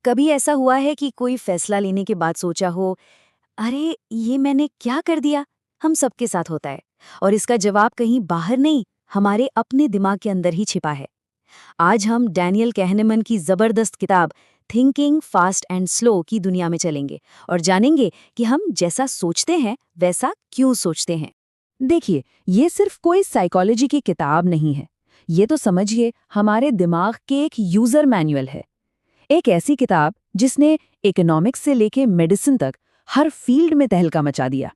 कभी ऐसा हुआ है कि कोई फैसला लेने के बाद सोचा हो, अरे ये मैंने क्या कर दिया? हम सबके साथ होता है और इसका जवाब कहीं बाहर नहीं, हमारे अपने दिमाग के अंदर ही छिपा है। आज हम डैनियल कहनेमन की जबरदस्त किताब थिंकिंग फास्ट एंड स्लो की दुनिया में चलेंगे और जानेंगे कि हम जैसा सोचते हैं वैसा क्यों सोचते हैं। देखिए, ये सिर्फ कोई साइकोलॉजी की किताब नहीं है। ये तो समझिए हमारे दिमाग के एक यूजर मैनुअल है। एक ऐसी किताब जिसने इकोनॉमिक्स से लेके मेडिसिन तक हर फील्ड में तहलका मचा दिया।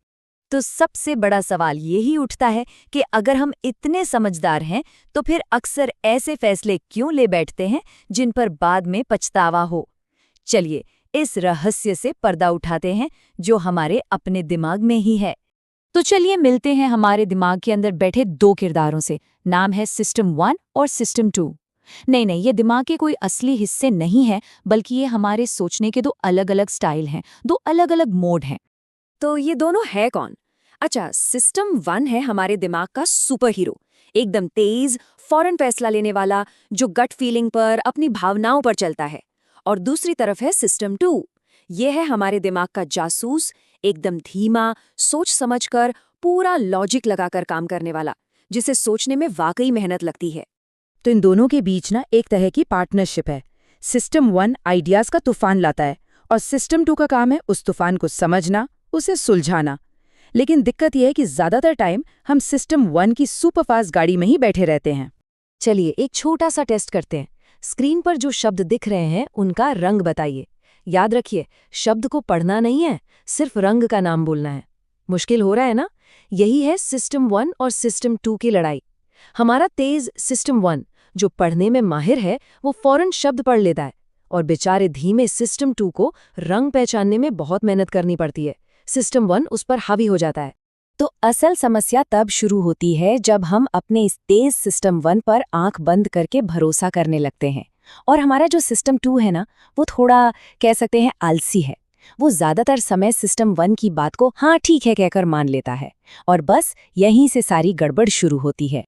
तो सबसे बड़ा सवाल यही उठता है कि अगर हम इतने समझदार हैं तो फिर अक्सर ऐसे फैसले क्यों ले बैठते हैं जिन पर बाद में पछतावा हो। चलिए इस रहस्य से पर्दा उठाते हैं जो हमारे अपने दिमाग में ही है। तो चलिए मिलते हैं हमारे दिमाग के अंदर बैठे दो किरदारों से। नाम है सिस्टम 1 और सिस्टम 2। नहीं, ये दिमाग के कोई असली हिस्से नहीं है, बल्कि ये हमारे सोचने के दो अलग अलग स्टाइल हैं, दो अलग अलग मोड हैं। तो ये दोनों है कौन? अच्छा, सिस्टम 1 है हमारे दिमाग का सुपर हीरो, एकदम तेज, फौरन फैसला लेने वाला, जो गट फीलिंग पर, अपनी भावनाओं पर चलता है। और दूसरी तरफ है सिस्टम 2। ये है हमारे दिमाग का जासूस, एकदम धीमा, सोच समझकर, पूरा लॉजिक लगाकर काम करने वाला, जिसे सोचने में वाकई मेहनत लगती है। तो इन दोनों के बीच ना एक तरह की पार्टनरशिप है। सिस्टम 1 आइडियाज का तूफान लाता है और सिस्टम 2 का काम है उस तूफान को समझना, उसे सुलझाना। लेकिन दिक्कत यह है कि ज्यादातर टाइम हम सिस्टम 1 की सुपरफास्ट गाड़ी में ही बैठे रहते हैं। चलिए एक छोटा सा टेस्ट करते हैं। स्क्रीन पर जो शब्द दिख रहे हैं उनका रंग बताइए। याद रखिए, शब्द को पढ़ना नहीं है, सिर्फ रंग का नाम बोलना है। मुश्किल हो रहा है ना? यही है सिस्टम 1 और सिस्टम 2 की लड़ाई। हमारा तेज सिस्टम 1 जो पढ़ने में माहिर है, वो फौरन शब्द पढ़ लेता है, और बेचारे धीमे सिस्टम 2 को रंग पहचानने में बहुत मेहनत करनी पड़ती है। सिस्टम 1 उस पर हावी हो जाता है। तो असल समस्या तब शुरू होती है जब हम अपने इस तेज सिस्टम 1 पर आंख बंद करके भरोसा करने लगते हैं, और हमारा जो सिस्टम 2 है ना, वो थोड़ा कह सकते हैं आलसी है। वो ज्यादातर समय सिस्टम 1 की बात को हाँ ठीक है कहकर मान लेता है, और बस यहीं से सारी गड़बड़ शुरू होती है।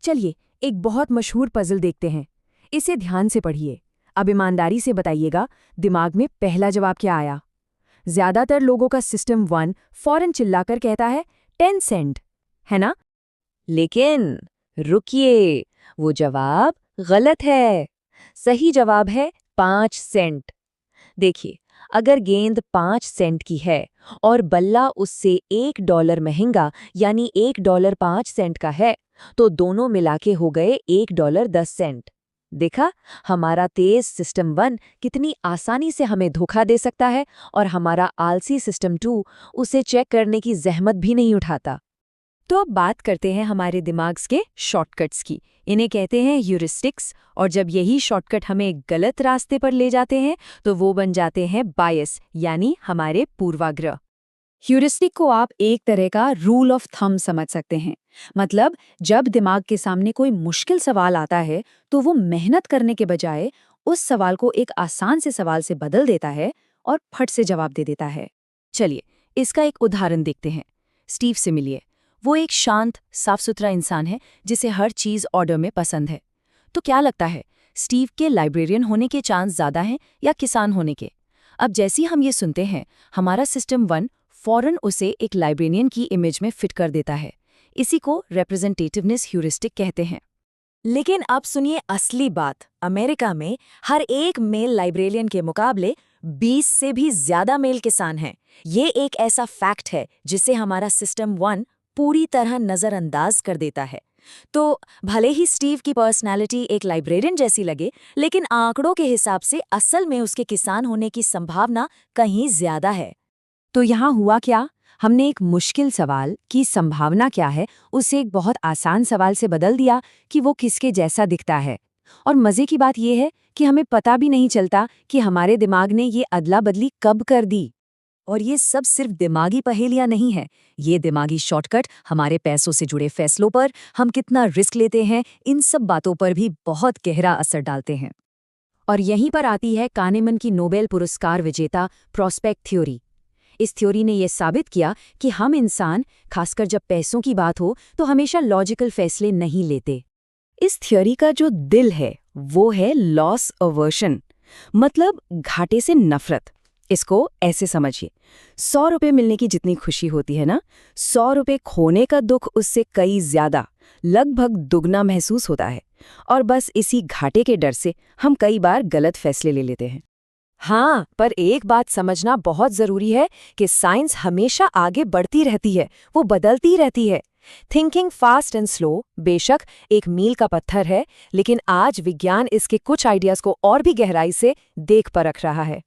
चलिए एक बहुत मशहूर पजल देखते हैं। इसे ध्यान से पढ़िए। अब ईमानदारी से बताइएगा, दिमाग में पहला जवाब क्या आया? ज्यादातर लोगों का सिस्टम 1 फौरन चिल्लाकर कहता है 10 सेंट, है ना? लेकिन रुकिए, वो जवाब गलत है। सही जवाब है 5 सेंट। देखिए, अगर गेंद 5 सेंट की है और बल्ला उससे $1 महंगा यानी $1 5 सेंट का है, तो दोनों मिलाके हो गए $1 10 सेंट। देखा, हमारा तेज सिस्टम 1 कितनी आसानी से हमें धोखा दे सकता है, और हमारा आलसी सिस्टम 2 उसे चेक करने की जहमत भी नहीं उठाता। तो अब बात करते हैं हमारे दिमाग के शॉर्टकट्स की। इन्हें कहते हैं ह्यूरिस्टिक्स, और जब यही शॉर्टकट हमें गलत रास्ते पर ले जाते हैं तो वो बन जाते हैं बायस, यानी हमारे पूर्वाग्रह। ह्यूरिस्टिक को आप एक तरह का रूल ऑफ थंब समझ सकते हैं। मतलब जब दिमाग के सामने कोई मुश्किल सवाल आता है तो वो मेहनत करने के बजाय उस सवाल को एक आसान से सवाल से बदल देता है और फट से जवाब दे देता है। चलिए इसका एक उदाहरण देखते हैं। स्टीव से मिलिए। वो एक शांत, साफ सुथरा इंसान है जिसे हर चीज़ ऑर्डर में पसंद है। तो क्या लगता है, स्टीव के लाइब्रेरियन होने के चांस ज़्यादा हैं या किसान होने के? अब जैसे ही हम ये सुनते हैं, हमारा सिस्टम 1 फौरन उसे एक लाइब्रेरियन की इमेज में फिट कर देता है। इसी को रिप्रेजेंटेटिवनेस ह्यूरिस्टिक कहते हैं। लेकिन अब सुनिए असली बात। अमेरिका में हर एक मेल लाइब्रेरियन के मुकाबले 20 से भी ज्यादा मेल किसान हैं। ये एक ऐसा फैक्ट है जिसे हमारा सिस्टम 1 पूरी तरह नज़रअंदाज कर देता है। तो भले ही स्टीव की पर्सनालिटी एक लाइब्रेरियन जैसी लगे, लेकिन आंकड़ों के हिसाब से असल में उसके किसान होने की संभावना कहीं ज्यादा है। तो यहाँ हुआ क्या? हमने एक मुश्किल सवाल की संभावना क्या है उसे एक बहुत आसान सवाल से बदल दिया कि वो किसके जैसा दिखता है। और मजे की बात यह है कि हमें पता भी नहीं चलता कि हमारे दिमाग ने ये अदला बदली कब कर दी। और ये सब सिर्फ दिमागी पहेलियां नहीं है, ये दिमागी शॉर्टकट हमारे पैसों से जुड़े फैसलों पर, हम कितना रिस्क लेते हैं, इन सब बातों पर भी बहुत गहरा असर डालते हैं। और यहीं पर आती है कानेमन की नोबेल पुरस्कार विजेता प्रॉस्पेक्ट थ्योरी। इस थ्योरी ने यह साबित किया कि हम इंसान, खासकर जब पैसों की बात हो, तो हमेशा लॉजिकल फैसले नहीं लेते। इस थ्योरी का जो दिल है वो है लॉस अवर्शन। मतलब घाटे से नफरत। इसको ऐसे समझिए, 100 रुपए मिलने की जितनी खुशी होती है ना, 100 रुपए खोने का दुख उससे कई ज्यादा, लगभग दुगना महसूस होता है। और बस इसी घाटे के डर से हम कई बार गलत फैसले ले लेते हैं। हाँ, पर एक बात समझना बहुत जरूरी है कि साइंस हमेशा आगे बढ़ती रहती है, वो बदलती रहती है। थिंकिंग फास्ट एंड स्लो बेशक एक मील का पत्थर है, लेकिन आज विज्ञान इसके कुछ आइडियाज को और भी गहराई से देख परख रहा है।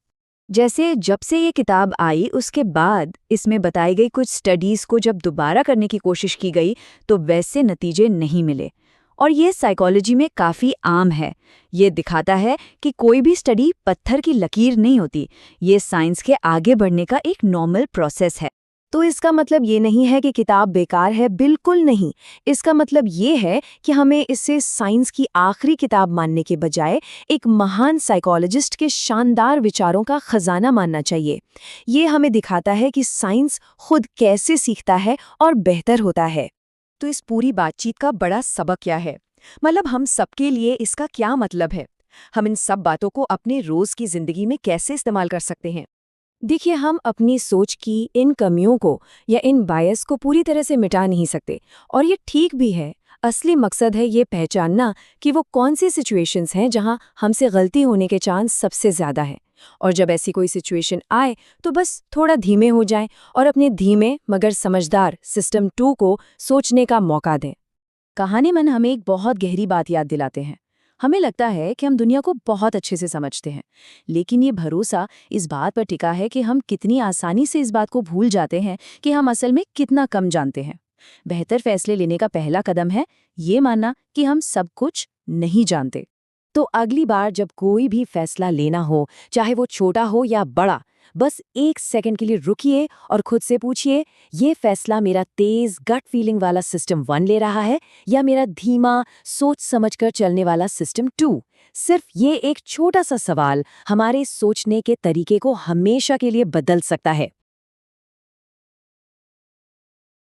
जैसे जब से ये किताब आई उसके बाद इसमें बताई गई कुछ स्टडीज़ को जब दोबारा करने की कोशिश की गई तो वैसे नतीजे नहीं मिले। और ये साइकोलॉजी में काफ़ी आम है। ये दिखाता है कि कोई भी स्टडी पत्थर की लकीर नहीं होती, ये साइंस के आगे बढ़ने का एक नॉर्मल प्रोसेस है। तो इसका मतलब ये नहीं है कि किताब बेकार है, बिल्कुल नहीं। इसका मतलब ये है कि हमें इसे साइंस की आखिरी किताब मानने के बजाय एक महान साइकोलॉजिस्ट के शानदार विचारों का खजाना मानना चाहिए। ये हमें दिखाता है कि साइंस खुद कैसे सीखता है और बेहतर होता है। तो इस पूरी बातचीत का बड़ा सबक क्या है? मतलब हम सबके लिए इसका क्या मतलब है? हम इन सब बातों को अपने रोज की जिंदगी में कैसे इस्तेमाल कर सकते हैं? देखिए, हम अपनी सोच की इन कमियों को या इन बायस को पूरी तरह से मिटा नहीं सकते, और ये ठीक भी है। असली मकसद है ये पहचानना कि वो कौन सी सिचुएशंस हैं जहां हमसे गलती होने के चांस सबसे ज़्यादा हैं। और जब ऐसी कोई सिचुएशन आए तो बस थोड़ा धीमे हो जाएं और अपने धीमे मगर समझदार सिस्टम 2 को सोचने का मौका दें। कहानी मन हमें एक बहुत गहरी बात याद दिलाते हैं। हमें लगता है कि हम दुनिया को बहुत अच्छे से समझते हैं, लेकिन ये भरोसा इस बात पर टिका है कि हम कितनी आसानी से इस बात को भूल जाते हैं कि हम असल में कितना कम जानते हैं। बेहतर फैसले लेने का पहला कदम है ये मानना कि हम सब कुछ नहीं जानते। तो अगली बार जब कोई भी फैसला लेना हो, चाहे वो छोटा हो या बड़ा, बस 1 सेकंड के लिए रुकिए और खुद से पूछिए, ये फैसला मेरा तेज गट फीलिंग वाला सिस्टम 1 ले रहा है या मेरा धीमा सोच समझकर चलने वाला सिस्टम 2? सिर्फ ये एक छोटा सा सवाल हमारे सोचने के तरीके को हमेशा के लिए बदल सकता है।